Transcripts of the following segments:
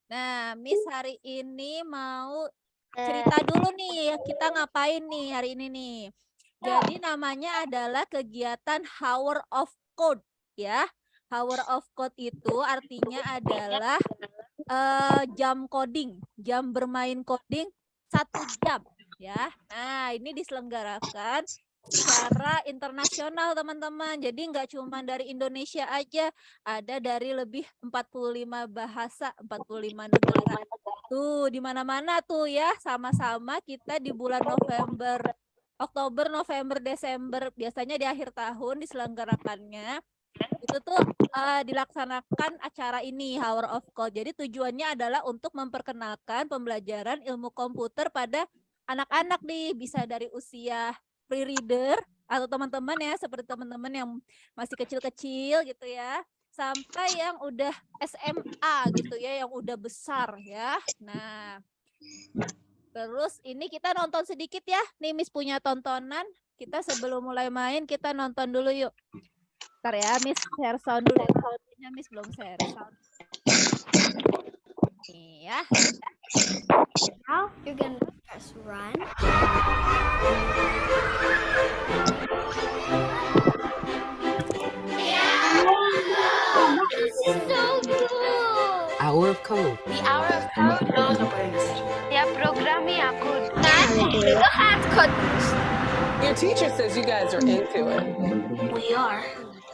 Nah, Miss hari ini mau cerita dulu nih, kita ngapain nih hari ini nih. Jadi namanya adalah kegiatan Hour of Code ya. Hour of Code itu artinya adalah jam coding, jam bermain coding 1 jam ya. Nah, ini diselenggarakan secara internasional teman-teman. Jadi nggak cuma dari Indonesia aja, ada dari lebih 45 bahasa, 45 negara. Tuh, di mana-mana tuh ya, sama-sama kita di bulan November, Oktober, November, Desember, biasanya di akhir tahun diselenggarakannya. Itu tuh dilaksanakan acara ini, Hour of Code. Jadi tujuannya adalah untuk memperkenalkan pembelajaran ilmu komputer pada anak-anak nih, bisa dari usia pre-reader atau teman-teman ya, seperti teman-teman yang masih kecil-kecil gitu ya, sampai yang udah SMA gitu ya, yang udah besar ya. Nah, terus ini kita nonton sedikit ya. Nih Miss punya tontonan. Kita sebelum mulai main kita nonton dulu yuk. Ntar ya, Miss share sound dulu. Kayaknya Miss belum share sound. Nih ya. Now you're gonna press run. This is so cool. Hour of Code. The hour of code. Ya programnya code. The hard code. Your teacher says you guys are into it. We are.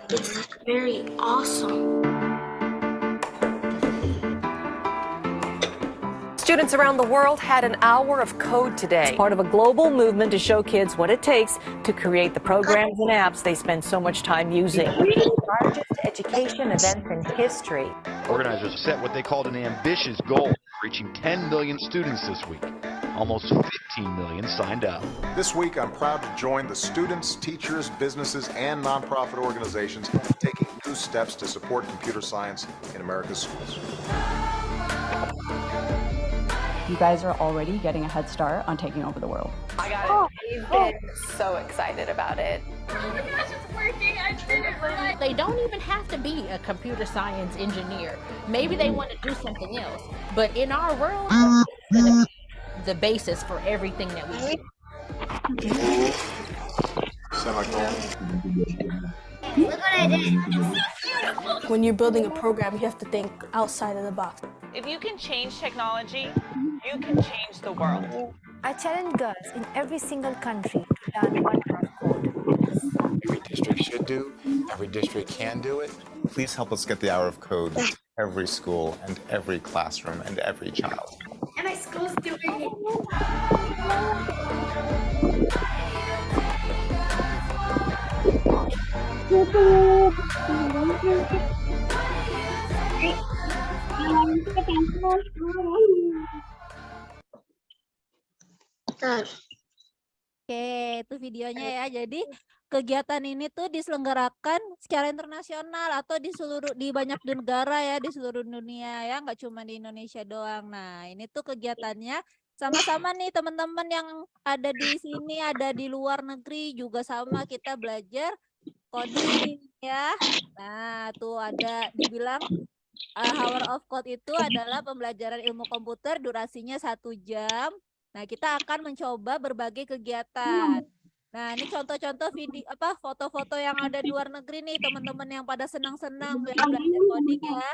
It's very awesome. Students around the world had an hour of code today. It's part of a global movement to show kids what it takes to create the programs and apps they spend so much time using. The largest education event in history. Organizers set what they called an ambitious goal, reaching 10 million students this week. Almost 15 million signed up. This week, I'm proud to join the students, teachers, businesses, and nonprofit organizations taking new steps to support computer science in America's schools. You guys are already getting a head start on taking over the world. I got it. We've been so excited about it. They don't even have to be a computer science engineer. Maybe they want to do something else. But in our world, the basis for everything that we do. Look what I did. It's so beautiful. When you're building a program, you have to think outside of the box. If you can change technology, you can change the world. I challenge girls in every single country to learn Minecraft code. Every district should do, every district can do it. Please help us get the hour of code to every school and every classroom and every child. And my school's doing it. Oke, itu videonya ya. Jadi kegiatan ini tuh diselenggarakan secara internasional atau di banyak negara ya, di seluruh dunia ya, nggak cuma di Indonesia doang. Nah, ini tuh kegiatannya sama-sama nih teman-teman yang ada di sini, ada di luar negeri juga sama kita belajar coding ya. Nah, tuh ada dibilang Hour of Code itu adalah pembelajaran ilmu komputer durasinya 1 jam. Nah, kita akan mencoba berbagai kegiatan. Nah, ini contoh-contoh video foto-foto yang ada di luar negeri nih, teman-teman yang pada senang-senang belajar coding ya.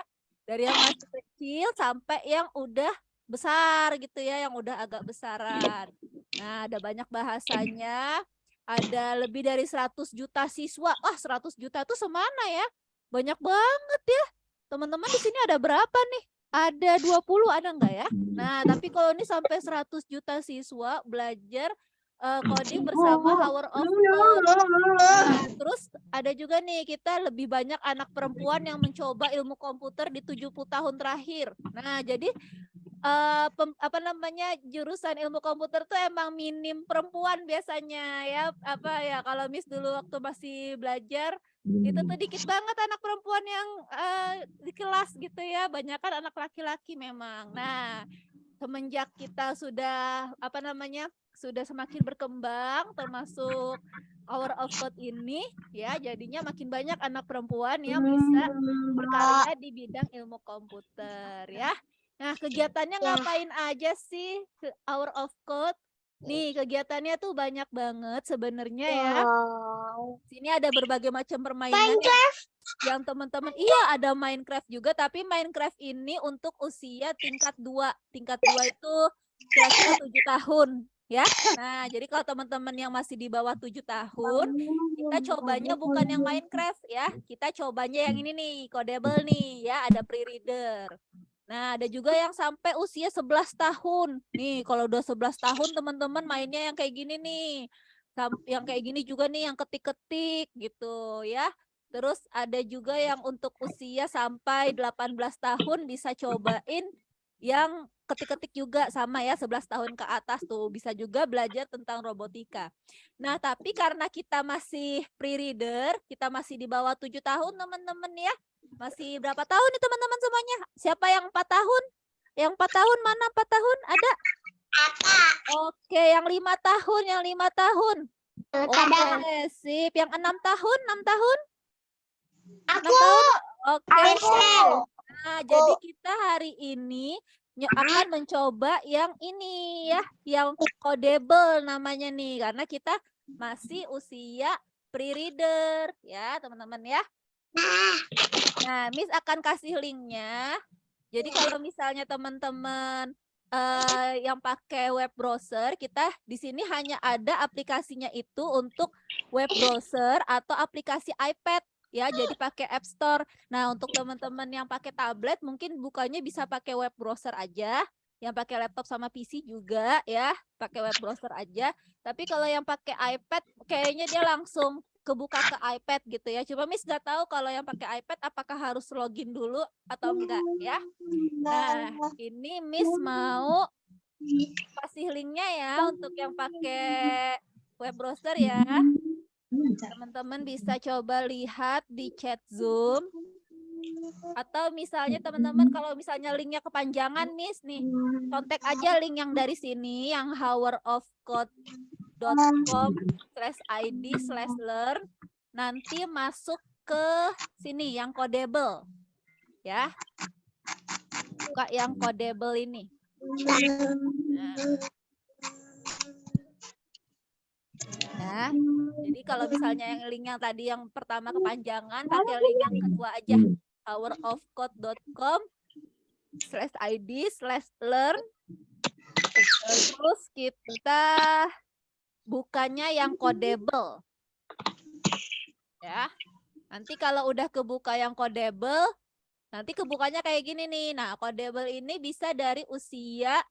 Dari yang masih kecil sampai yang udah besar gitu ya, yang udah agak besaran. Nah, ada banyak bahasanya. Ada lebih dari 100 juta siswa. Wah, 100 juta itu semana ya? Banyak banget ya. Teman-teman di sini ada berapa nih? Ada 20, ada enggak ya? Nah, tapi kalau ini sampai 100 juta siswa belajar coding bersama Hour of Code. Nah, terus ada juga nih, kita lebih banyak anak perempuan yang mencoba ilmu komputer di 70 tahun terakhir. Nah, jadi jurusan ilmu komputer tuh emang minim perempuan biasanya ya. Kalau Miss dulu waktu masih belajar itu tuh dikit banget anak perempuan yang di kelas gitu ya, banyak kan anak laki-laki memang. Nah, semenjak kita sudah sudah semakin berkembang, termasuk Hour of Code ini, ya jadinya makin banyak anak perempuan yang bisa berkarya di bidang ilmu komputer, ya. Nah, kegiatannya ngapain aja sih Hour of Code? Nih, kegiatannya tuh banyak banget sebenarnya ya. Sini ada berbagai macam permainan yang teman-teman, iya ada Minecraft juga, tapi Minecraft ini untuk usia tingkat 2. Tingkat 2 itu kira-kira 7 tahun, ya. Nah, jadi kalau teman-teman yang masih di bawah 7 tahun, kita cobanya bukan yang Minecraft ya. Kita cobanya yang ini nih, Codable nih ya, ada pre-reader. Nah, ada juga yang sampai usia 11 tahun. Nih, kalau udah 11 tahun teman-teman mainnya yang kayak gini nih. Yang kayak gini juga nih yang ketik-ketik gitu ya. Terus ada juga yang untuk usia sampai 18 tahun bisa cobain yang ketik-ketik juga sama ya, 11 tahun ke atas tuh bisa juga belajar tentang robotika. Nah, tapi karena kita masih pre-reader, kita masih di bawah 7 tahun teman-teman ya. Masih berapa tahun nih teman-teman semuanya? Siapa yang 4 tahun? Yang 4 tahun mana 4 tahun? Ada? Oke, yang 5 tahun, yang 5 tahun. Oke, sip. Yang 6 tahun, 6 tahun? 6 tahun? Oke. Nah, jadi kita hari ini akan mencoba yang ini ya, yang Codable namanya nih, karena kita masih usia pre-reader ya, teman-teman ya. Nah, Miss akan kasih linknya. Jadi kalau misalnya teman-teman yang pakai web browser, kita di sini hanya ada aplikasinya itu untuk web browser atau aplikasi iPad ya, jadi pakai App Store. Nah, untuk teman-teman yang pakai tablet mungkin bukanya bisa pakai web browser aja. Yang pakai laptop sama PC juga ya, pakai web browser aja. Tapi kalau yang pakai iPad kayaknya dia langsung kebuka ke iPad gitu ya. Coba Miss nggak tahu kalau yang pakai iPad apakah harus login dulu atau enggak ya. Nah, ini Miss mau kasih linknya ya untuk yang pakai web browser ya. Teman-teman bisa coba lihat di chat Zoom. Atau misalnya teman-teman kalau misalnya linknya kepanjangan Miss nih, kontak aja link yang dari sini yang hourofcode.com/id/learn, nanti masuk ke sini yang Codable ya, buka yang Codable ini. Nah, jadi kalau misalnya yang link yang tadi yang pertama kepanjangan, pakai link yang kedua aja, hourofcode.com/id/learn. Terus kita bukanya yang Codable. Ya. Nanti kalau udah kebuka yang Codable, nanti kebukanya kayak gini nih. Nah, Codable ini bisa dari usia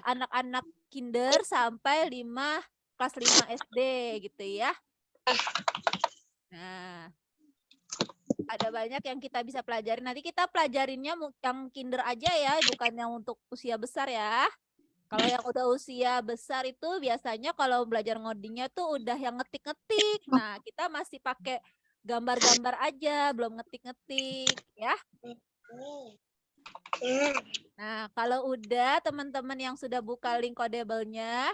anak-anak kinder sampai kelas 5 SD gitu ya. Nah, ada banyak yang kita bisa pelajari. Nanti kita pelajarinnya yang kinder aja ya, bukan yang untuk usia besar ya. Kalau yang udah usia besar itu biasanya kalau belajar ngodingnya tuh udah yang ngetik-ngetik. Nah, kita masih pakai gambar-gambar aja, belum ngetik-ngetik ya. Nah, kalau udah teman-teman yang sudah buka link Codable-nya,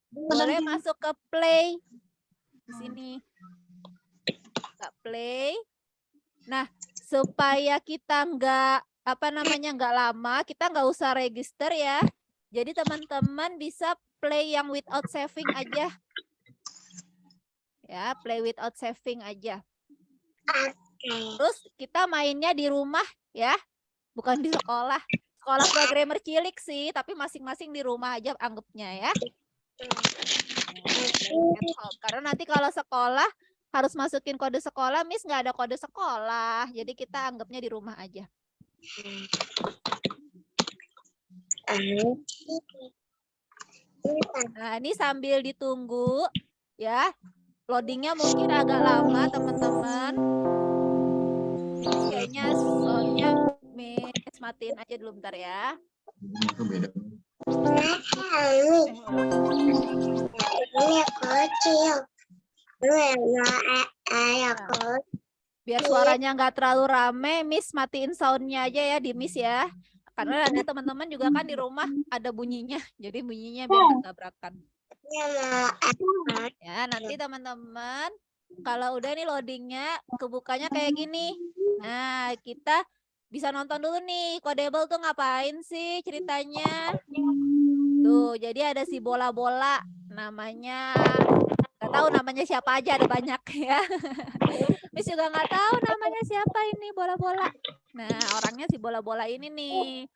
boleh masuk ke play di sini. Buka play. Nah, supaya kita nggak lama, kita nggak usah register ya. Jadi teman-teman bisa play yang without saving aja. Ya, play without saving aja. Terus kita mainnya di rumah ya, bukan di sekolah. Sekolah programmer cilik sih, tapi masing-masing di rumah aja anggapnya ya. Karena nanti kalau sekolah harus masukin kode sekolah, Miss nggak ada kode sekolah, jadi kita anggapnya di rumah aja. Nah, ini sambil ditunggu ya, loadingnya mungkin agak lama teman-teman. Kayaknya soalnya Miss matiin aja dulu bentar ya. Biar suaranya nggak terlalu rame, Miss matiin soundnya aja ya di Miss ya. Karena nanti teman-teman juga kan di rumah ada bunyinya, jadi bunyinya biar nggak tabrakan. Ya, nanti teman-teman kalau udah nih loadingnya, kebukanya kayak gini. Nah, kita bisa nonton dulu nih, Kodable tuh ngapain sih ceritanya. Tuh, jadi ada si bola-bola, namanya, nggak tahu namanya siapa aja, ada banyak ya. Miss juga nggak tahu namanya siapa ini bola-bola. Nah, orangnya si bola-bola ini nih.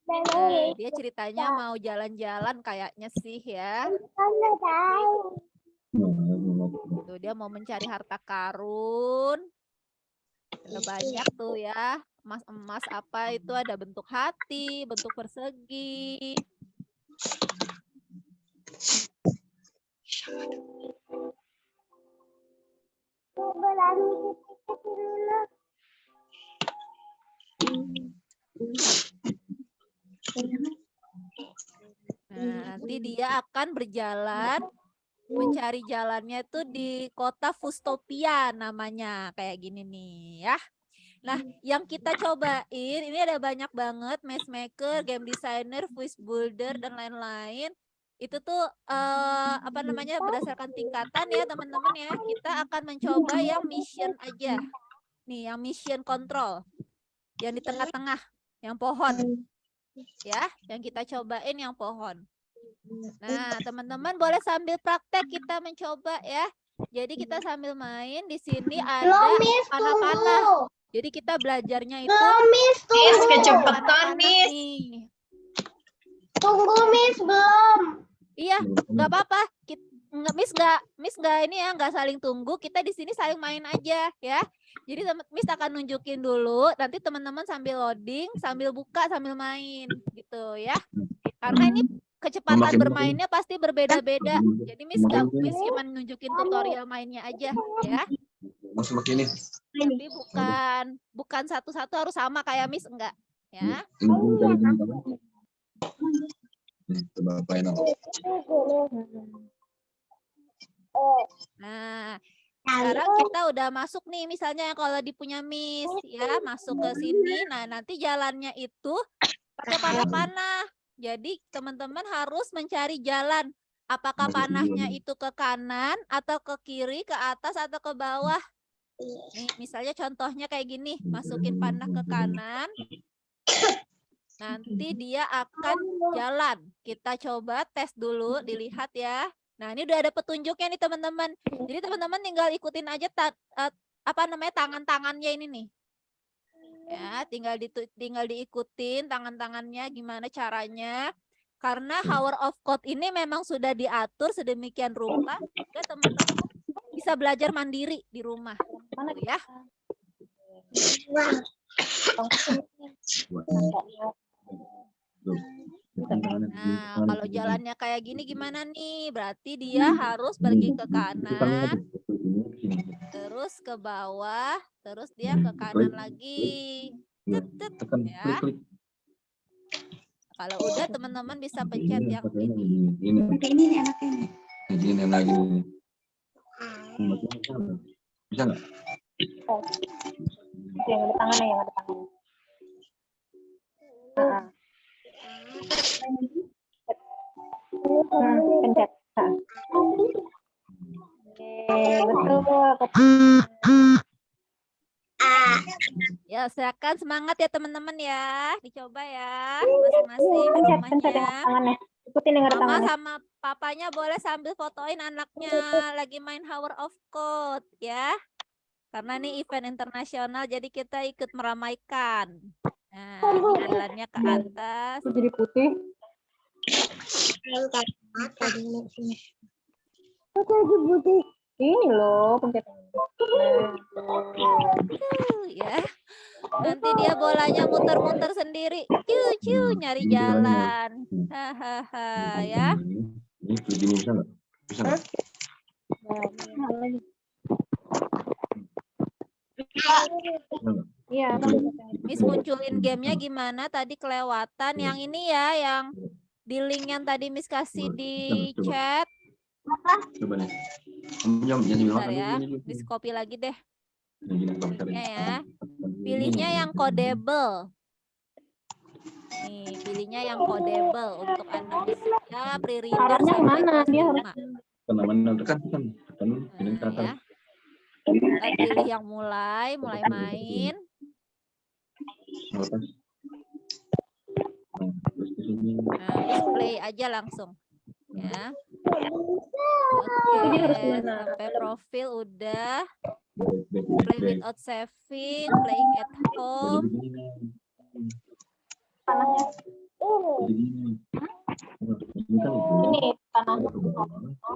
Nah, dia ceritanya mau jalan-jalan kayaknya sih ya. Tuh, dia mau mencari harta karun. Ada banyak tuh ya. Emas-emas apa itu, ada bentuk hati, bentuk persegi. Nah, nanti dia akan berjalan mencari jalannya tuh di kota Fustopia namanya, kayak gini nih ya. Nah, yang kita cobain ini ada banyak banget, matchmaker, game designer, voice builder dan lain-lain. Itu tuh apa namanya, berdasarkan tingkatan ya teman-teman ya. Kita akan mencoba yang mission aja. Nih, yang mission control. Yang di tengah-tengah, yang pohon. Ya, yang kita cobain yang pohon. Nah, teman-teman boleh sambil praktek kita mencoba ya. Jadi kita sambil main, di sini ada panah-panah. Jadi kita belajarnya itu Miss, kecepatan, Miss. Tunggu, Miss, belum. Iya, nggak apa-apa. Miss nggak ini ya, nggak saling tunggu. Kita di sini saling main aja ya. Jadi Miss akan nunjukin dulu, nanti teman-teman sambil loading, sambil buka, sambil main gitu ya. Karena ini kecepatan bermainnya pasti berbeda-beda. Jadi Miss cuma nunjukin tutorial mainnya aja ya. Tapi bukan satu-satu harus sama kayak Miss, enggak ya. Nah, sekarang kita udah masuk nih, misalnya kalau di punya Miss ya, masuk ke sini. Nah, nanti jalannya itu pakai panah-panah. Jadi teman-teman harus mencari jalan. Apakah panahnya itu ke kanan atau ke kiri, ke atas atau ke bawah. Nih, misalnya contohnya kayak gini, masukin panah ke kanan. Nanti dia akan jalan. Kita coba tes dulu, dilihat ya. Nah, ini udah ada petunjuknya nih teman-teman. Jadi teman-teman tinggal ikutin aja tangan-tangannya ini nih. Ya, tinggal diikutin tangan-tangannya gimana caranya. Karena Hour of Code ini memang sudah diatur sedemikian rupa sehingga teman-teman bisa belajar mandiri di rumah. Gitu ya. Nah, kalau jalannya kayak gini gimana nih? Berarti dia harus pergi ke kanan, terus ke bawah, terus dia ke kanan lagi. Ya. Kalau udah teman-teman bisa pencet yang ini. Ini anaknya. Ini lagi. Bisa nggak? Yang ada tangannya, yang ada tangannya. Pencet. Betul. Ya, silakan semangat ya teman-teman ya. Dicoba ya masing-masing di rumahnya. Ikutin yang ada Mama tangannya. sama papanya boleh sambil fotoin anaknya lagi main Hour of Code ya. Karena ini event internasional, jadi kita ikut meramaikan. Nah, ini jalannya ke atas. Jadi putih. Putih. Ini loh pencetnya. Ya. Nanti dia bolanya muter-muter sendiri. Ciu nyari jalan. Hahaha ya. Ini begini bisa nggak? Bisa nggak? Iya. Miss munculin gamenya gimana? Tadi kelewatan. Yang ini ya, yang di link yang tadi Miss kasih di chat. Coba nih. Bentar ya, Miss copy lagi deh. Ya. Pilihnya yang Kodable. Nih, pilihnya yang codable untuk Anda bisa pre-reader Arahnya sampai kemana? kelas Dia harus 5. Teman-teman tekan ini ke atas. Ya. Kita pilih yang mulai main. Lepas. Nah, terus ke sini. Nah, Miss play aja langsung. Ya. Jadi harus Oke, gimana? sampai profil udah. Back. Play without saving, playing at home. Panahnya. Ini kan Ini panahnya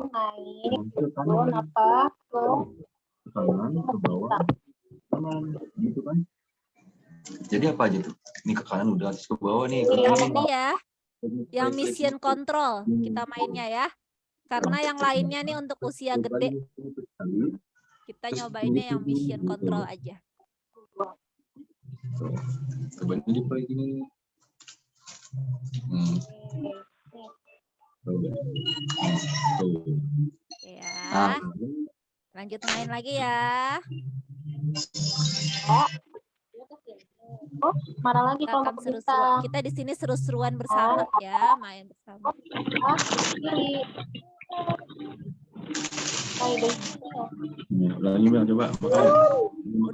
naik. Turun apa? ke kanan, ke bawah, kanan, gitu kan? Jadi apa aja tuh? Ini ke kanan udah, terus ke bawah nih. Ke Yang kiri. ini ya, yang mission control kita mainnya ya. Karena yang lainnya nih untuk usia gede. Kita nyobainnya yang mission control aja. Coba ini play gini. Ya. Lanjut main lagi ya. Oh, marah lagi Kita kalau akan seru-seruan. Kita di sini seru-seruan bersama ya, main bersama. Lagi coba.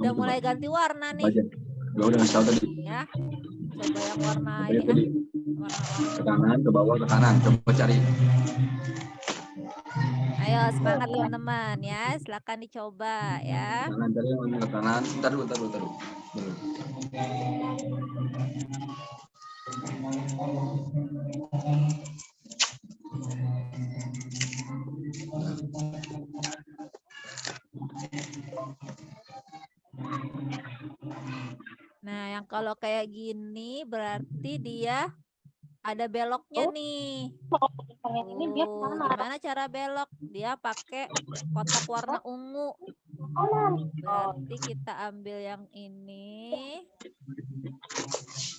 Udah mulai ganti warna nih. Gak udah ngasih tahu tadi. Ya. Coba yang warna ini Ke kanan, ke bawah, ke kanan. Coba cari. Ayo semangat teman-teman ya. Silakan dicoba ya. Kanan cari yang ke kanan. Bentar dulu. Nah, yang kalau kayak gini berarti dia ada beloknya nih. Gimana cara belok? Dia pakai kotak warna ungu. Berarti kita ambil yang ini.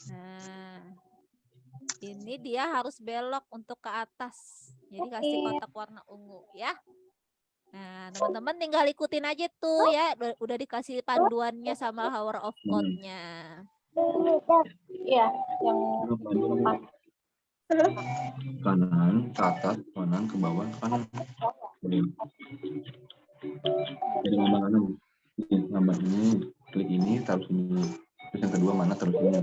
Nah, ini dia harus belok untuk ke atas. Jadi kasih kotak warna ungu ya. Nah, teman-teman tinggal ikutin aja tuh ya. Udah dikasih panduannya sama Hour of Code-nya. Iya, yang kanan, ke atas, kanan, ke bawah, kanan. Jadi nambah ini, klik ini, taruh sini. Terus yang kedua mana, taruh sini.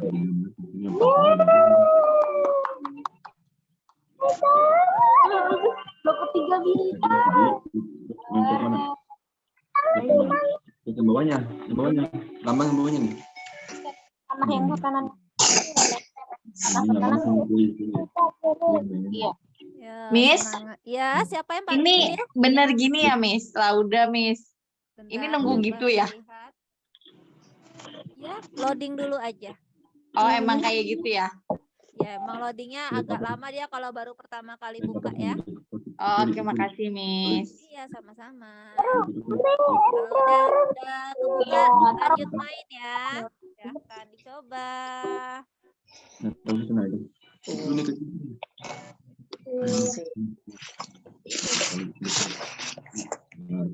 Yang ketiga bisa. Yang mana? Yang bawahnya. Lambang yang bawahnya nih. Panah yang ke kanan. Iya. Miss, ya siapa yang paling ini bener gini ya Miss, Lauda Miss. Bentar, ini nunggu gitu ya? Ya, loading dulu aja. Oh emang kayak gitu ya? Ya emang loadingnya agak lama dia kalau baru pertama kali buka ya. Oh terima kasih Miss. Iya sama-sama. Kalau udah kebuka lanjut main ya. Silahkan dicoba. Nah, ke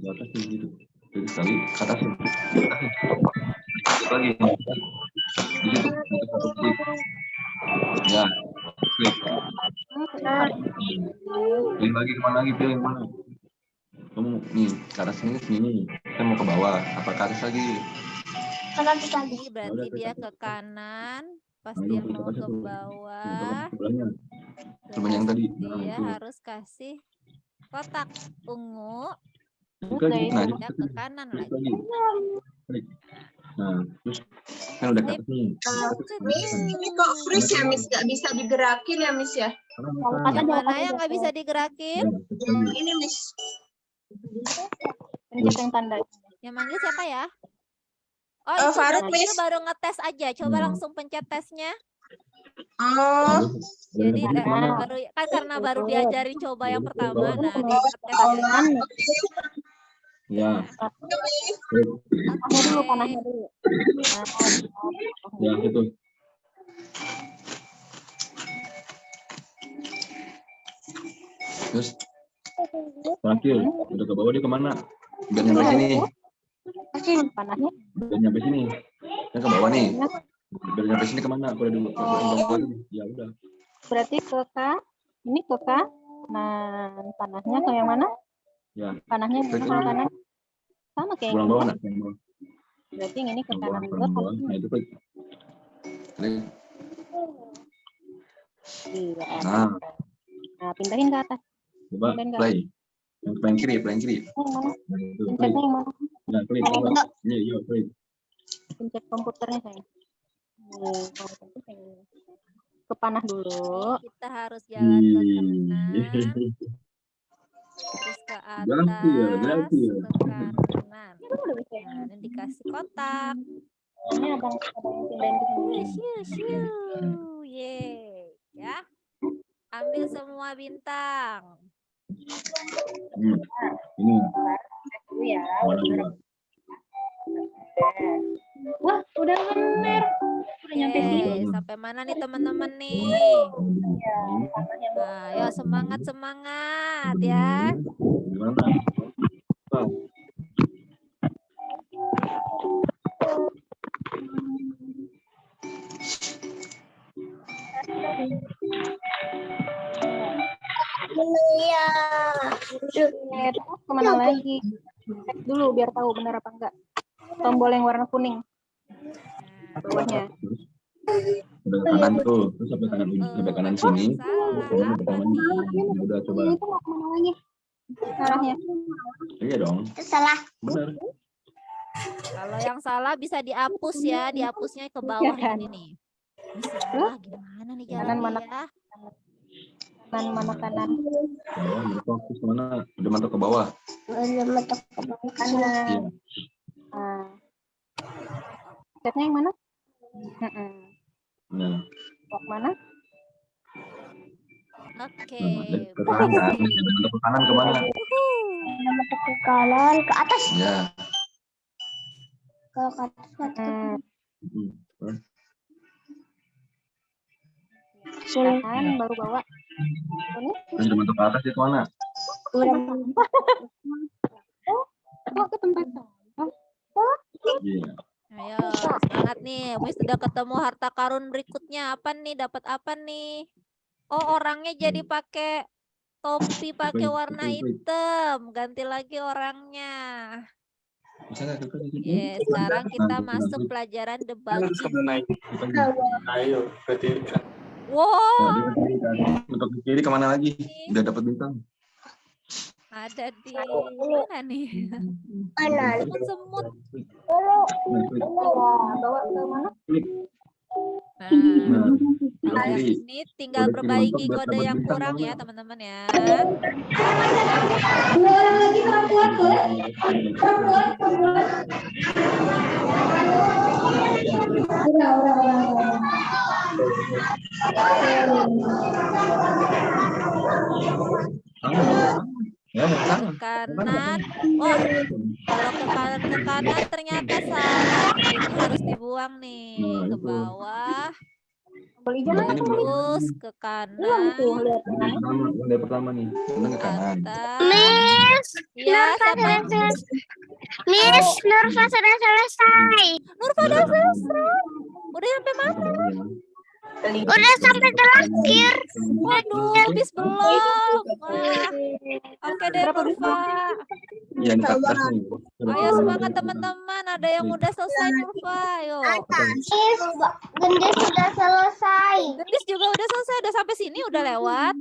atas gitu. Jadi sekali ke atas. Lagi. Ya. Pilih lagi kemana lagi? Pilih yang mana? Kamu nih ke atas sini. Kita mau ke bawah. Apa ke atas lagi? Kanan tadi. Berarti dia ke kanan. Pas dia mau ke bawah. Coba yang tadi. Dia harus kasih kotak ungu. Nah, dia ke kanan lagi. Nah, terus kan udah ke sini. Ini kok freeze ya Miss, nggak bisa digerakin ya Miss ya? Yang mana yang nggak bisa digerakin? Ini Miss. Pencet yang tanda. Yang manggil siapa ya? Oh, itu Faruk, berarti Miss. itu baru ngetes aja. Coba langsung pencet tesnya. Oh. Jadi baru kan karena baru diajarin coba yang pertama. Nah, di tes aja. Ya. Panahnya dulu. Ya, itu. Terus terakhir, udah ke bawah dia kemana? Biar nyampe sini. Panahnya. Biar nyampe sini. Dia ke bawah nih. Dari sampai sini kemana? Aku udah dulu. Ya udah. Berarti ke K. Ini ke K. Nah, panahnya ke yang mana? Ya. Panahnya Ke kalau kanan sama kayak pulang yang bawah ini. nak. Pulang bawah. Berarti yang ini ke Pulang kanan bawah. juga. Pulang bawah. Nah itu klik. Klik. Iya. Nah, Nah, pindahin ke atas. coba Pindahin ke play. Yang paling kiri, paling kiri. Yang mana? Nah, itu klik. Pencetnya yang mana? Nah, klik. Coba. Iya, iya, klik. Pencet komputernya saya. Nih, komputernya saya. Ke panah dulu. Kita harus jalan ke kanan, terus ke Ganti ya, atas, ganti ya. ke kanan. Nah, ini dikasih kotak. Ini abang yang pindahin ke sini. Shiu, yeay, ya. Ambil semua bintang. Ini. Dulu ya. Mana dulu? Wah, udah bener. Udah nyampe sini. Yeay, sampai mana nih teman-teman nih? Nah, ayo semangat ya. Gimana? Oh. Iya. Kemana lagi? Cek dulu biar tahu benar apa enggak. Tombol yang warna kuning. Bawahnya. Udah ke kanan tuh, terus sampai kanan sini. Udah coba. Itu mau kemana lagi? Arahnya. Iya dong. Salah. Benar. Kalau yang salah bisa dihapus ya, dihapusnya ke bawah ini nih. Ini salah gimana nih Kanan mana? jalannya ya? Kanan mana kanan? Bawah, fokus mana? Udah mantuk ke bawah. Udah mentok ke bawah kanan. Iya. Nah. Chatnya yang mana? Nah. Mau mana? Oke. Ke kanan. Ke kanan kemana? Ke kanan, ke atas. Ya. Ke atas, ke atas. Kanan, baru bawa. Ini? Terus udah mantuk ke atas itu mana? Oh, ke tempat sampah. Iya. Ayo, semangat nih. Wis sudah ketemu harta karun berikutnya. Apa nih? Dapat apa nih? Oh, orangnya jadi pakai topi pakai warna hitam. Ganti lagi orangnya. Sekarang kita masuk pelajaran debugging. Ayo, berarti. Wow. Untuk ke kiri kemana lagi? Udah dapat bintang. Ada di mana nih? Semut. Bawa ke mana? Nah, ini tinggal perbaiki kode yang kurang ya teman-teman ya. Kanan. Oh, kalau ke kanan ternyata salah. Ini harus dibuang nih ke bawah. Terus ke kanan. Yang pertama nih. Ke kanan. Miss, Ya, Miss, Nurfa sudah selesai. Nurfa udah selesai. Udah sampai mana? Udah sampai terakhir. Waduh, bis belum. Wah. Oke deh Nurfa. Iya, ini atas nih. Ayo semangat teman-teman. Ada yang udah selesai Nurfa. Ayo. Gendis sudah selesai. Gendis juga udah selesai. Udah sampai sini. Udah lewat.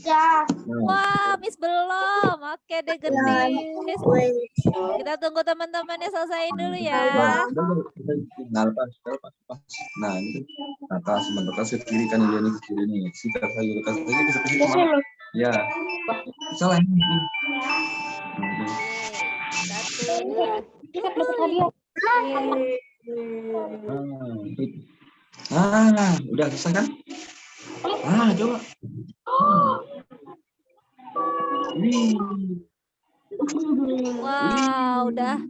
Ya. Wah, Miss belum. Oke deh Gendis. Kita tunggu teman-temannya selesaiin dulu ya. Nah, lepas. Nah, ini atas, bentuk ke kiri kan dia nih, ke kiri nih. Sikat lagi ke sini kemana? Ya. Salah ini. Udah selesai kan? Coba. Wow, udah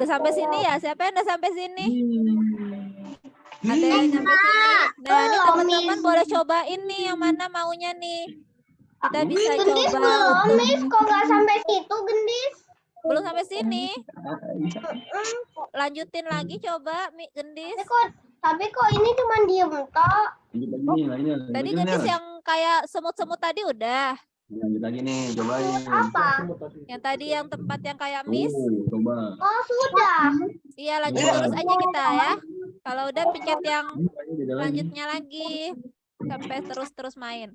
sampai sini ya? Siapa yang udah sampai sini? Ada yang sampai sini. Nah, ini teman-teman boleh cobain nih yang mana maunya nih. Kita bisa Gendis coba. belum, Miss. Kok nggak sampai situ, Gendis? Belum sampai sini. Lanjutin lagi coba, Gendis. Tapi kok ini cuma diem toh? Lanjut lagi nih, lainnya. Tadi Lanjutin, gadis Nel. yang kayak semut-semut tadi udah. Lanjut lagi nih, cobain. Apa? Yang tadi yang tempat yang kayak Miss. Coba. Oh sudah. Iya, lanjut Udah. terus aja kita ya. Kalau udah pencet yang Beda lagi. lanjutnya lagi sampai terus main.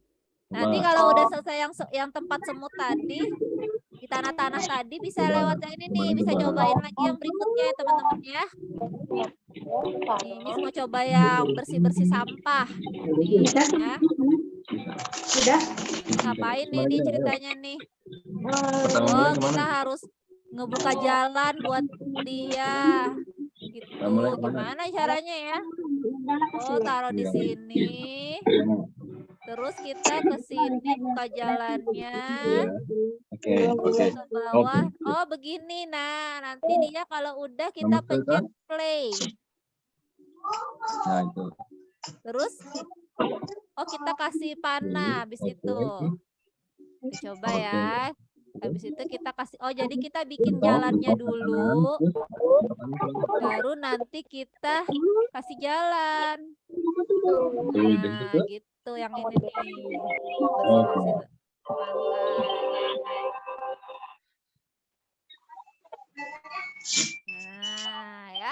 Nanti kalau udah selesai yang tempat semut tadi, di tanah-tanah tadi bisa lewat yang ini nih, bisa cobain lagi yang berikutnya ya teman-teman ya. Nih, Miss mau coba yang bersih-bersih sampah. Nih, ya. Sudah. Ngapain nih di ceritanya nih? Pertama Oh, mulai kita kemana? harus ngebuka jalan buat dia. Gitu. Mulai kemana? Gimana caranya ya? Oh, taruh di sini. Terus kita ke sini buka jalannya. Oke. Ke bawah. Oh, begini. Nah, nanti dia kalau udah kita pencet play. Nah, itu. Terus kita kasih panah habis itu. Coba ya. Habis itu kita kasih, jadi kita bikin jalannya dulu. Baru nanti kita kasih jalan. Nah, gitu yang ini nih. Bersih-bersih pantai. Nah, ya.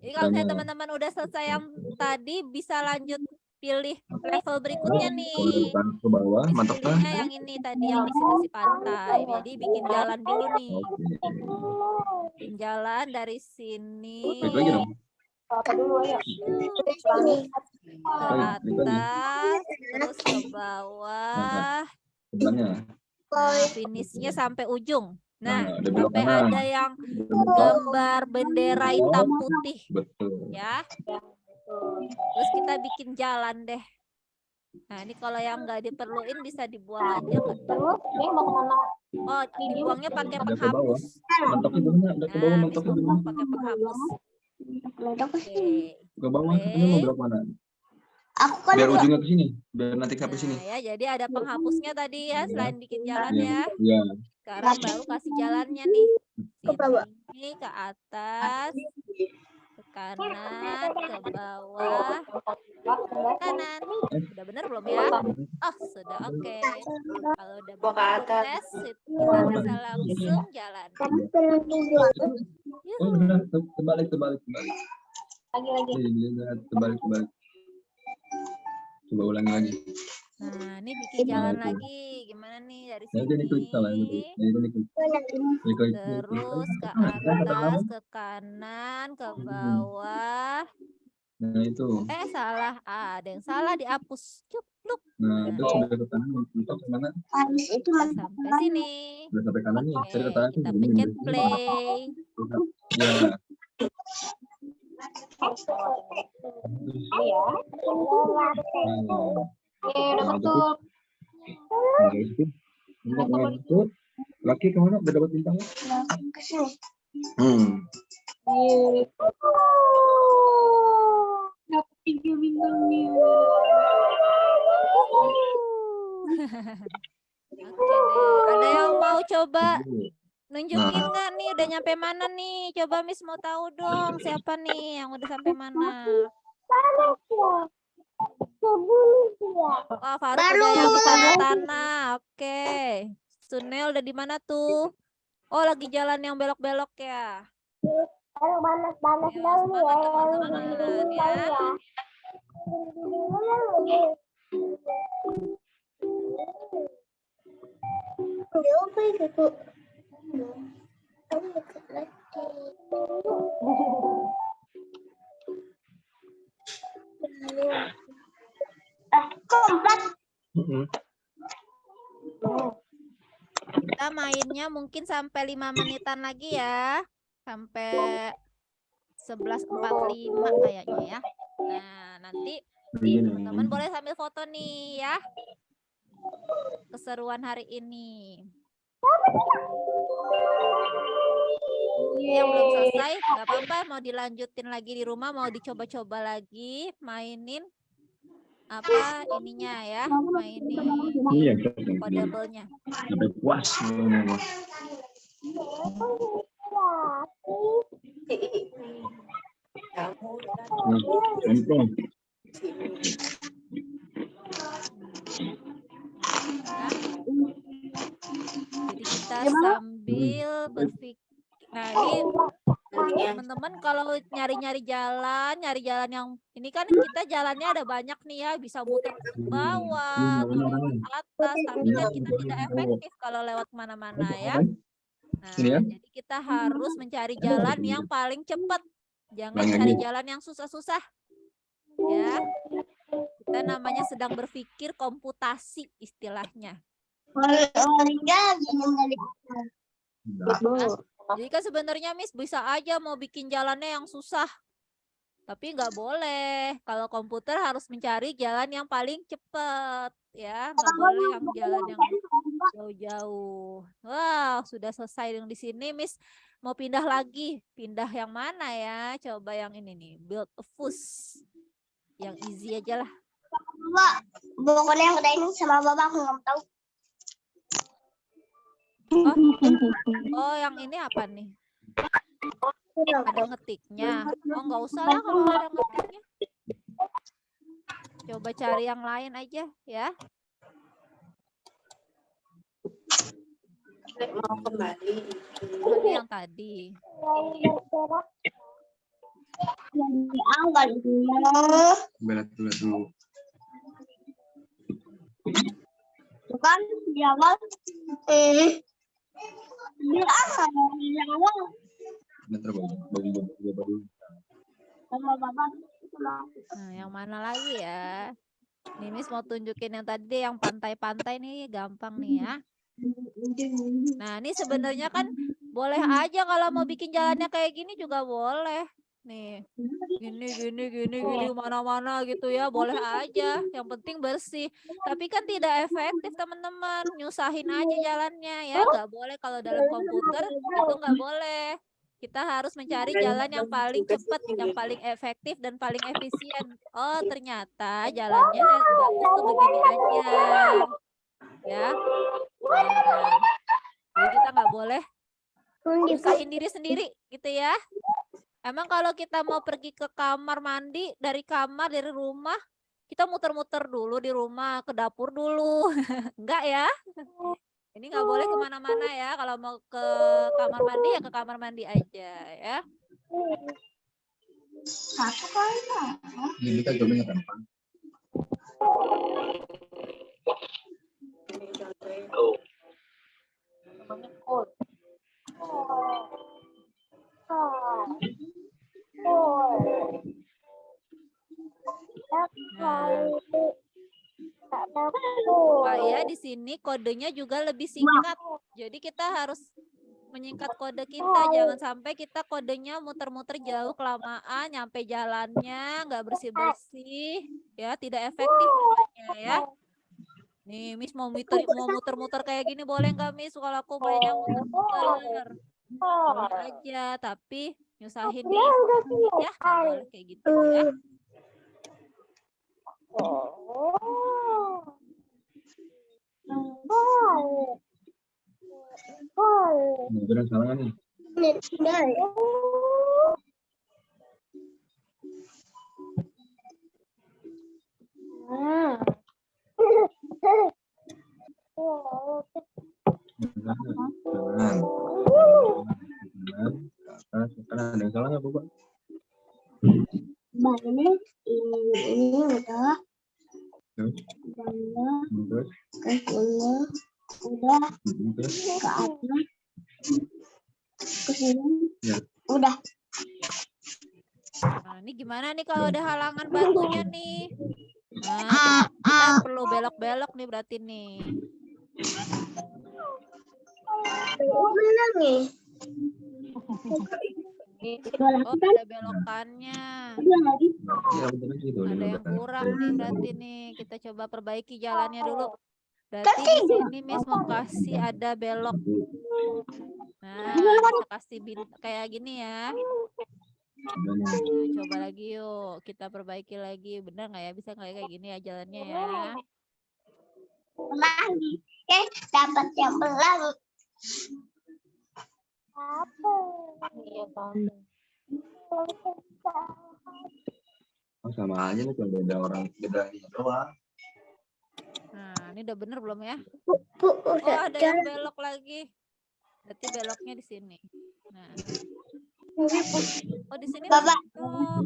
Jadi kalau misalnya teman-teman udah selesai yang tadi, bisa lanjut pilih level berikutnya nih. Ke bawah, mantap kan? Pilihnya yang ini tadi yang bersih-bersih pantai. Jadi bikin jalan dulu nih. Bikin jalan dari sini Apa dulu ya? ke atas, terus ke bawah. Nah, finishnya sampai ujung. Nah, sampai ada yang gambar bendera hitam putih. Betul. Ya. Terus kita bikin jalan deh. Nah, ini kalau yang nggak diperluin bisa dibuang aja. Terus dia mau kemana? Oh, dibuangnya pakai penghapus. Mantapnya gimana? Udah ke bawah, mantapnya gimana? Pakai penghapus. Oke. Ke bawah, ini mau belok mana? Aku kan Biar ujungnya ke sini, biar nanti sampai sini. Nah, ya, jadi ada penghapusnya tadi ya, selain bikin jalan ya. Iya. Sekarang baru kasih jalannya nih. ke bawah. Ini ke atas, ke kanan, ke bawah, ke kanan. Udah bener belum ya? Oh, sudah oke. Kalau udah beres, kita bisa langsung jalan. Oh, benar. Terbalik. Lagi. Terbalik. Coba ulangi lagi. Nah, ini bikin jalan lagi. Gimana nih dari Nah, ini klik salah. sini? Klik. Terus ke atas, ke kanan, ke bawah. Nah, itu. Salah. Ada yang salah, dihapus. Cuk. Nah, itu sudah ke kanan, mentok ke mana? Sampai sini. Sudah sampai kanan nih. Oke, Cari ke kanan kita sini. pencet play. Ya. Udah betul. Betul. Laki kemana? Udah dapat bintangnya? Ke sini. Dapat 3 bintang nih. Oke deh. Ada yang mau coba nunjukin nggak nih? Udah nyampe mana nih? Coba Miss mau tahu dong. Siapa nih yang udah sampai mana? Wah, Faruk udah yang di tanah-tanah. Oke. Sunel udah di mana tuh? Oh, lagi jalan yang belok-belok ya. Panas Ya, semangat teman-teman ya. Kita mainnya mungkin sampai 5 menitan lagi ya. Sampai 11.45 kayaknya ya. Nah, nanti teman-teman boleh sambil foto nih ya. Keseruan hari ini. Yang belum selesai, nggak apa-apa. Mau dilanjutin lagi di rumah, mau dicoba-coba lagi, mainin apa ininya ya, mainin kodable-nya. Sampai puas. Nyemplung. Jadi kita sambil berpikir. Nah, ini teman-teman kalau nyari jalan yang ini kan kita jalannya ada banyak nih ya, bisa muter ke bawah, atau lewat atas, tapi kan kita tidak efektif kalau lewat kemana-mana ya. Nah, jadi kita harus mencari jalan yang paling cepat. Jangan cari jalan yang susah-susah. Ya. Kita namanya sedang berpikir komputasi istilahnya. Nah, jadi kan sebenarnya Miss bisa aja mau bikin jalannya yang susah. Tapi nggak boleh. Kalau komputer harus mencari jalan yang paling cepat. Ya, nggak boleh yang jalan yang jauh-jauh. Wah, sudah selesai yang di sini, Miss. Mau pindah lagi. Pindah yang mana ya? Coba yang ini nih. Build a fuse. Yang easy aja lah. Pokoknya yang udah ini sama Bapak aku nggak tahu. Oh, yang ini apa nih? Ada ngetiknya. Oh, nggak usah lah kalau ada ngetiknya. Coba cari yang lain aja ya. Mau kembali. Oh, ini yang tadi. Yang awal dulu. Berat dulu. Bukan di awal. Di awal. Bentar, baru. Sama Bapak. Nah, yang mana lagi ya? Nih Miss mau tunjukin yang tadi yang pantai-pantai nih, gampang nih ya. Nah, ini sebenarnya kan boleh aja kalau mau bikin jalannya kayak gini juga boleh. Nih, gini, mana-mana gitu ya, boleh aja. Yang penting bersih. Tapi kan tidak efektif teman-teman, nyusahin aja jalannya ya. Nggak boleh kalau dalam komputer itu nggak boleh. Kita harus mencari jalan yang paling cepat, yang paling efektif dan paling efisien. Oh, ternyata jalannya bagus tuh begini aja. Ya. Nah, jadi kita nggak boleh nyusahin diri sendiri gitu ya. Emang kalau kita mau pergi ke kamar mandi, dari rumah, kita muter-muter dulu di rumah, ke dapur dulu. Enggak ya? Ini nggak boleh kemana-mana ya. Kalau mau ke kamar mandi, ya ke kamar mandi aja ya. Satu kali lah. Ini kan jawabnya gampang. Pak ya, di sini kodenya juga lebih singkat. Jadi kita harus menyingkat kode kita. Jangan sampai kita kodenya muter-muter jauh kelamaan, nyampe jalannya nggak bersih-bersih, ya tidak efektif namanya ya. Nih, Miss mau muter-muter kayak gini boleh nggak Miss? Kalau aku banyak muter-muter, boleh aja, tapi nyusahin diri ya, nggak boleh kayak gitu ya. Beneran salah nih. Ada yang salah nggak, Bapak? Ini udah. Terus? Udah ke atas, ke sini, udah. Nah, ini gimana nih kalau ada halangan batunya nih? Nah, kita perlu belok-belok nih berarti nih. Bener nih. Oh, ada belokannya. Ya, bener gitu. Ada yang kurang nih berarti nih. Kita coba perbaiki jalannya dulu. Berarti di sini Miss mau kasih ada belok. Nah, kita kasih kayak gini ya. Nah, coba lagi yuk. Kita perbaiki lagi. Bener nggak ya? Bisa nggak ya kayak gini ya jalannya ya? Lagi. Dapat yang belang. Apa? Iya, Oh, sama aja nih, cuma beda orang, beda ini doang. Nah, ini udah bener belum ya? Bu, Oh, udah ada yang belok lagi. Berarti beloknya di sini. Nah. Oh, di sini belok.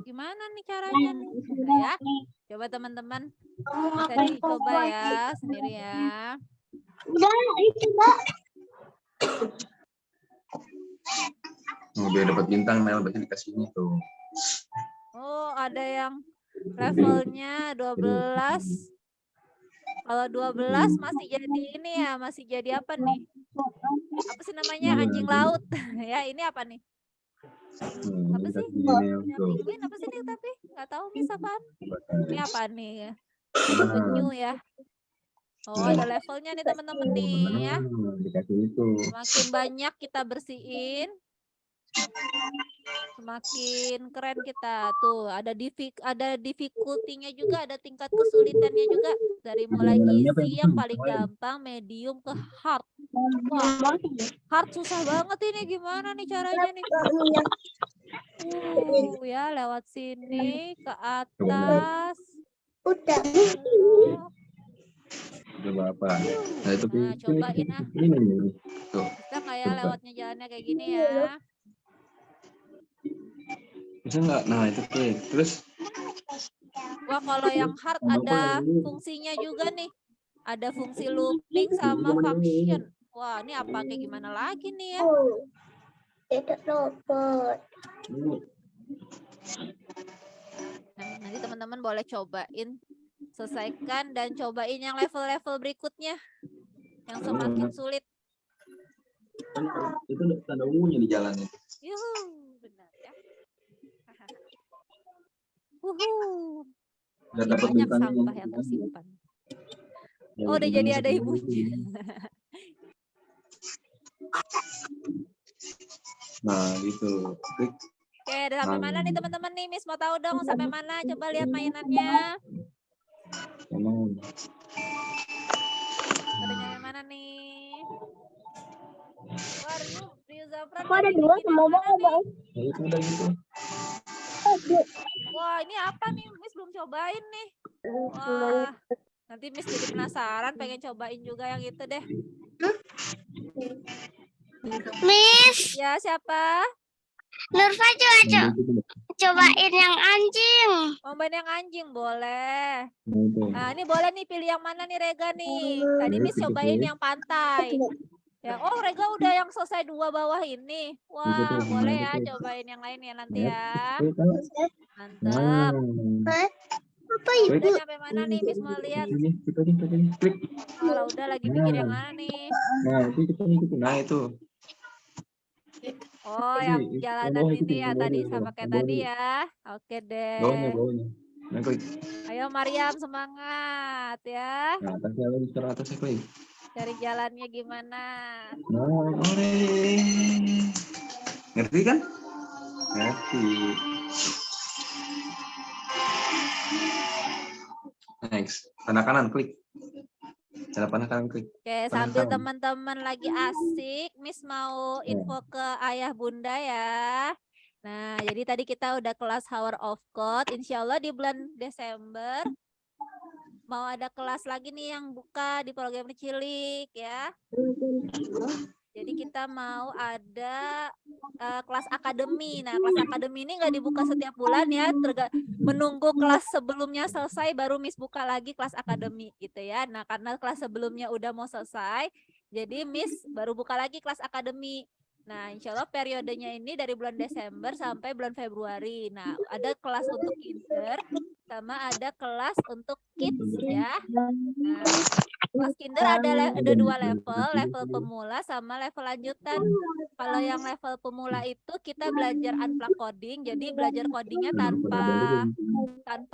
Gimana nih caranya nih? Nah, ya. Coba teman-teman bisa dicoba ya sendiri ya. Udah, itu Mbak. Biar dapat bintang, Mel, berarti dikasih ini tuh. Oh, ada yang levelnya 12. Kalau 12 masih jadi ini ya, masih jadi apa nih? Apa sih namanya? Anjing laut. Ya, ini apa nih? Apa sih? Penguin apa sih nih tapi? Nggak tahu Miss apaan. Ini apa nih? Penyu ya. Oh, ada levelnya nih teman-teman nih ya. Dikasih itu. Semakin banyak kita bersihin, semakin keren kita. Tuh, ada difficulty-nya juga, ada tingkat kesulitannya juga. Dari mulai easy yang paling gampang, medium ke hard. Wah, hard susah banget ini, gimana nih caranya nih? Ya, lewat sini ke atas. Udah. Coba apa? Nah, itu cobain ah. Ini. Tuh. Bisa nggak ya lewatnya jalannya kayak gini ya? Bisa nggak? Nah, itu klik. Terus? Wah, kalau yang hard ada fungsinya juga nih. Ada fungsi looping sama function. Wah, ini apa kayak gimana lagi nih ya? Tidak robot. Nah, nanti teman-teman boleh cobain, selesaikan dan cobain yang level-level berikutnya yang semakin sulit. Itu tanda ungunya di jalannya. Yuhu, benar ya. Masih banyak sampah yang tersimpan. Oh, udah jadi ada ibunya. Nah, gitu. Klik. Oke, udah sampai mana nih teman-teman nih? Miss mau tahu dong sampai mana? Coba lihat mainannya. Udah nyampe mana nih? Wah, Rio Zafran. Kok ada dua sama Bang? Itu udah gitu. Wah, ini apa nih? Miss belum cobain nih. Wah, nanti Miss jadi penasaran, pengen cobain juga yang itu deh. Miss. Ya, siapa? Nurfa cobain yang anjing. Cobain yang anjing boleh. Nah, ini boleh nih pilih yang mana nih Rega nih. Tadi Miss cobain yang pantai. Ya, oh Rega udah yang selesai 2 bawah ini. Wah, boleh ya cobain yang lain ya nanti ya. Mantap. Apa itu? Udah nyampe mana nih Miss mau lihat? Kalau udah lagi mikir yang mana nih? Nah, itu kita ikutin. Nah, itu. Oh, yang jalanan ini ya tadi sama kayak tadi ya. Oke deh. Bawahnya. Nah, klik. Ayo Mariam semangat ya. Nah, atasnya lagi ke atasnya klik. Cari jalannya gimana? Nah, ngerti kan? Ngerti. Next, tanda kanan klik. Tanda panah kanan klik. Oke, sambil teman-teman lagi asik, Miss mau info ke ayah bunda ya. Nah, jadi tadi kita udah kelas Hour of Code. Insya Allah di bulan Desember mau ada kelas lagi nih yang buka di program Cilik ya. Jadi kita mau ada kelas akademi. Nah, kelas akademi ini nggak dibuka setiap bulan ya. Menunggu kelas sebelumnya selesai baru Miss buka lagi kelas akademi gitu ya. Nah, karena kelas sebelumnya udah mau selesai, jadi Miss baru buka lagi kelas akademi. Nah, insya Allah periodenya ini dari bulan Desember sampai bulan Februari. Nah, ada kelas untuk kinder sama ada kelas untuk kids ya. Nah, kelas kinder ada 2 level pemula sama level lanjutan. Kalau yang level pemula itu kita belajar unplug coding, jadi belajar codingnya tanpa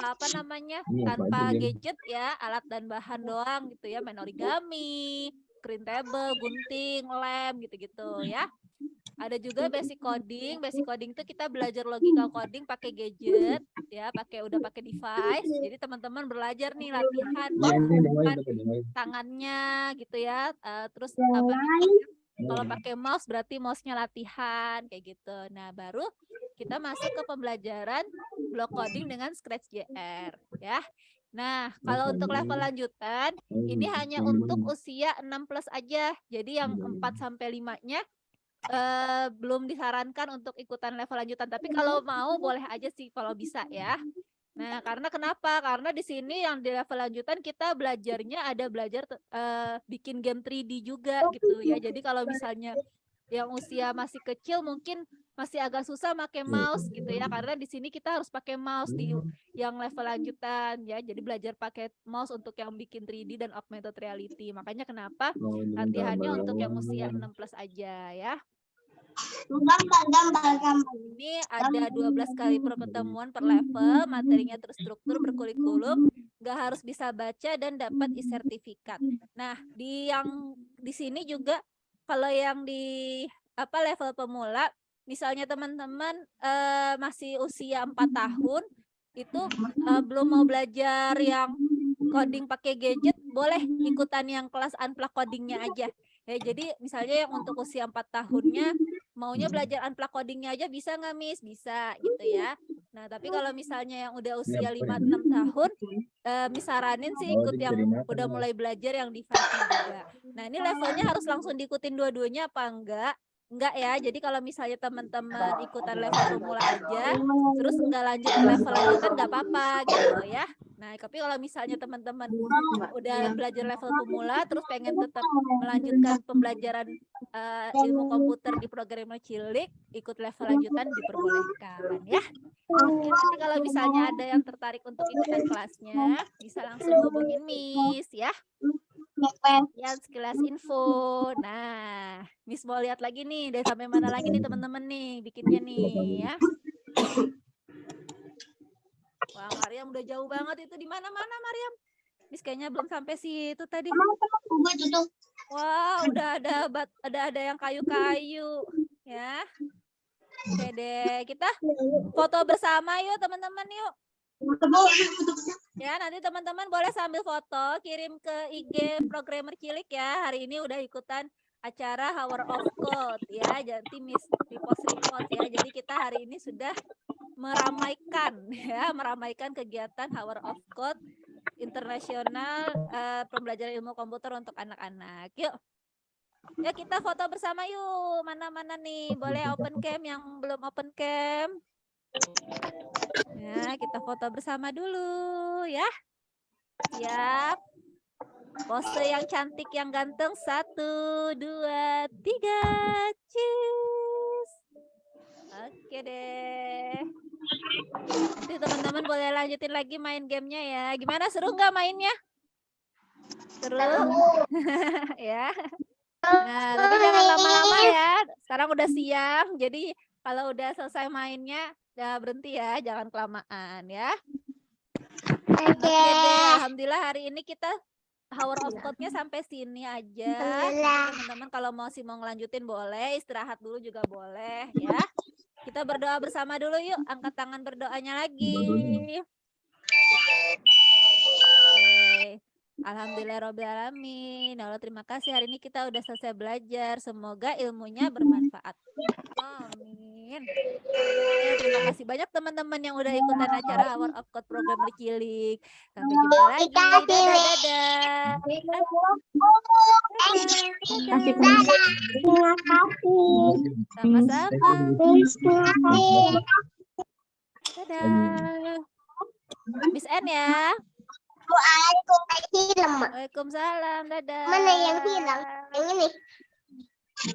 apa namanya, tanpa gadget ya, alat dan bahan doang gitu ya, main origami, screen table, gunting, lem gitu-gitu ya. Ada juga basic coding itu kita belajar logika coding pakai gadget ya, udah pakai device. Jadi teman-teman belajar nih latihan tangannya gitu ya. Terus apa kalau pakai mouse berarti mouse-nya latihan kayak gitu. Nah, baru kita masuk ke pembelajaran block coding dengan Scratch.jr ya. Nah, kalau untuk level lanjutan ini hanya untuk usia 6+ aja. Jadi yang 4 sampai 5-nya belum disarankan untuk ikutan level lanjutan. Tapi kalau mau boleh aja sih kalau bisa ya. Nah, karena kenapa? Karena di sini yang di level lanjutan kita belajarnya ada belajar bikin game 3D juga gitu ya. Jadi kalau misalnya yang usia masih kecil mungkin masih agak susah pakai mouse gitu ya, karena di sini kita harus pakai mouse di yang level lanjutan ya. Jadi belajar pakai mouse untuk yang bikin 3D dan augmented reality. Makanya kenapa latihannya untuk yang usia 6+ aja ya. Ini ada 12 kali pertemuan per level, materinya terstruktur, berkurikulum, nggak harus bisa baca dan dapat e-sertifikat. Nah, di sini juga kalau yang di level pemula, misalnya teman-teman masih usia 4 tahun, itu belum mau belajar yang coding pakai gadget, boleh ikutan yang kelas unplug codingnya aja. Ya, jadi misalnya yang untuk usia 4 tahunnya maunya belajar unplug codingnya aja, bisa nggak Miss? Bisa gitu ya. Nah, tapi kalau misalnya yang udah usia 5-6 tahun, Miss saranin sih ikut yang udah mulai belajar yang device juga. Nah, ini levelnya harus langsung diikutin dua-duanya apa enggak? Enggak ya, jadi kalau misalnya teman-teman ikutan level pemula aja, terus enggak lanjut ke level lanjutan nggak apa-apa gitu ya. Nah, tapi kalau misalnya teman-teman udah belajar level pemula, terus pengen tetap melanjutkan pembelajaran ilmu komputer di programmer cilik, ikut level lanjutan diperbolehkan ya. Oke, nanti kalau misalnya ada yang tertarik untuk ikutan kelasnya, bisa langsung hubungin Miss ya. Ya, sekilas info. Nah, Miss mau lihat lagi nih, dari sampai mana lagi nih teman-teman nih bikinnya nih ya. Wah, Mariam udah jauh banget itu. Di mana-mana Mariam? Miss kayaknya belum sampai situ tadi. Wah, udah ada yang kayu-kayu ya. Oke deh, kita foto bersama yuk teman-teman yuk. Ya, nanti teman-teman boleh sambil foto, kirim ke IG programmer cilik ya. Hari ini udah ikutan acara Hour of Code ya. Jadi Miss repost ya. Jadi kita hari ini sudah meramaikan kegiatan Hour of Code internasional pembelajaran ilmu komputer untuk anak-anak. Yuk. Ya, kita foto bersama yuk. Mana-mana nih? Boleh open cam, yang belum open cam. Ya, kita foto bersama dulu ya. Siap. Pose yang cantik, yang ganteng. 1, 2, 3. Cheers. Oke deh. Nanti teman-teman boleh lanjutin lagi main gamenya ya. Gimana, seru nggak mainnya? Seru? Ya. Nah, tapi jangan lama-lama ya. Sekarang udah siang, jadi kalau udah selesai mainnya, ya berhenti ya, jangan kelamaan ya. Oke deh, alhamdulillah hari ini kita Hour of Code-nya sampai sini aja. Teman-teman kalau mau ngelanjutin boleh, istirahat dulu juga boleh ya. Kita berdoa bersama dulu yuk, angkat tangan berdoanya lagi. Oke. Alhamdulillahirobbilalamin. Allah, terima kasih hari ini kita udah selesai belajar. Semoga ilmunya bermanfaat. Amin. Terima kasih banyak teman-teman yang udah ikutan acara Hour of Code programmer cilik. Sampai jumpa lagi. Dadah. Sama-sama. Dadah. Miss N ya. Waalaikumsalam. Waalaikumsalam. Dadah. Mana yang hilang? Yang ini.